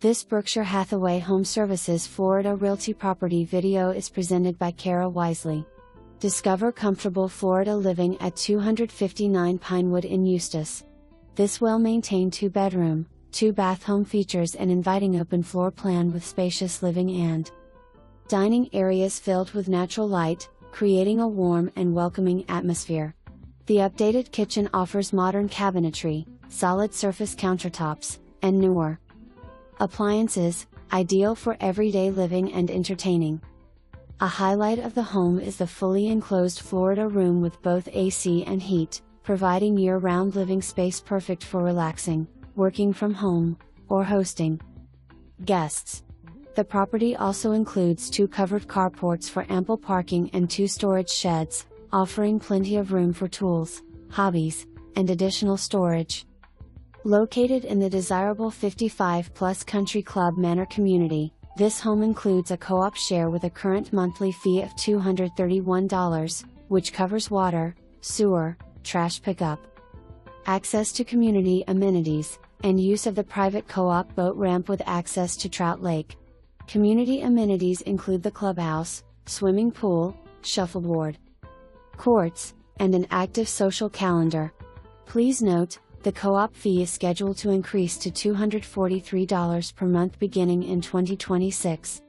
This Berkshire Hathaway HomeServices Florida Realty property video is presented by Kara Wisely. Discover comfortable Florida living at 259 Pinewood in Eustis. This well-maintained 2-bedroom, 2-bath home features an inviting open floor plan with spacious living and dining areas filled with natural light, creating a warm and welcoming atmosphere. The updated kitchen offers modern cabinetry, solid surface countertops, and newer appliances, ideal for everyday living and entertaining. A highlight of the home is the fully enclosed Florida room with both AC and heat, providing year-round living space perfect for relaxing, working from home, or hosting guests. The property also includes 2 covered carports for ample parking and 2 storage sheds, offering plenty of room for tools, hobbies, and additional storage. Located in the desirable 55-plus Country Club Manor community, this home includes a co-op share with a current monthly fee of $231, which covers water, sewer, trash pickup, access to community amenities, and use of the private co-op boat ramp with access to Trout Lake. Community amenities include the clubhouse, swimming pool, shuffleboard courts, and an active social calendar. Please note, the co-op fee is scheduled to increase to $243 per month beginning in 2026.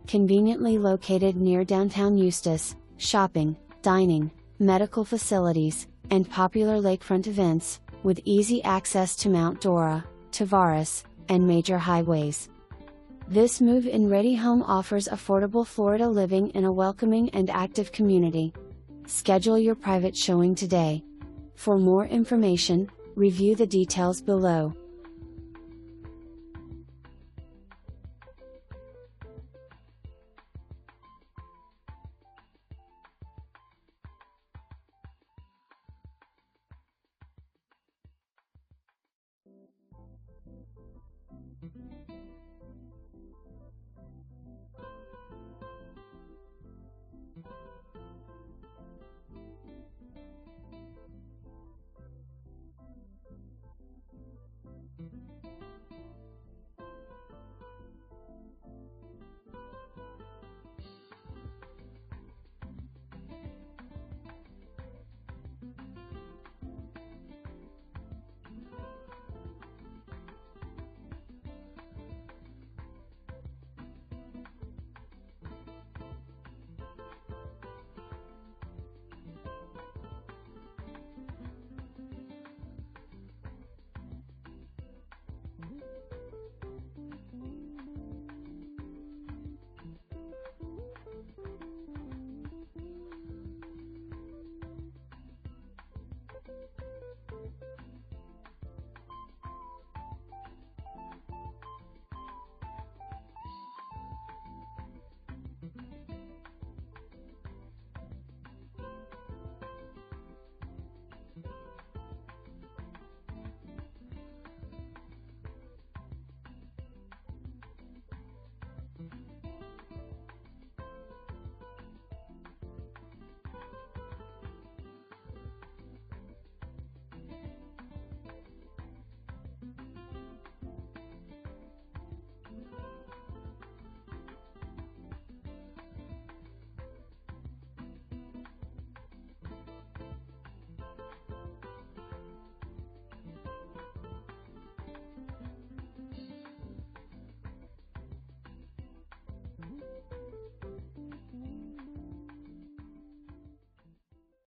Conveniently located near downtown Eustis, shopping, dining, medical facilities, and popular lakefront events, with easy access to Mount Dora, Tavares, and major highways. This move-in ready home offers affordable Florida living in a welcoming and active community. Schedule your private showing today. For more information, review the details below.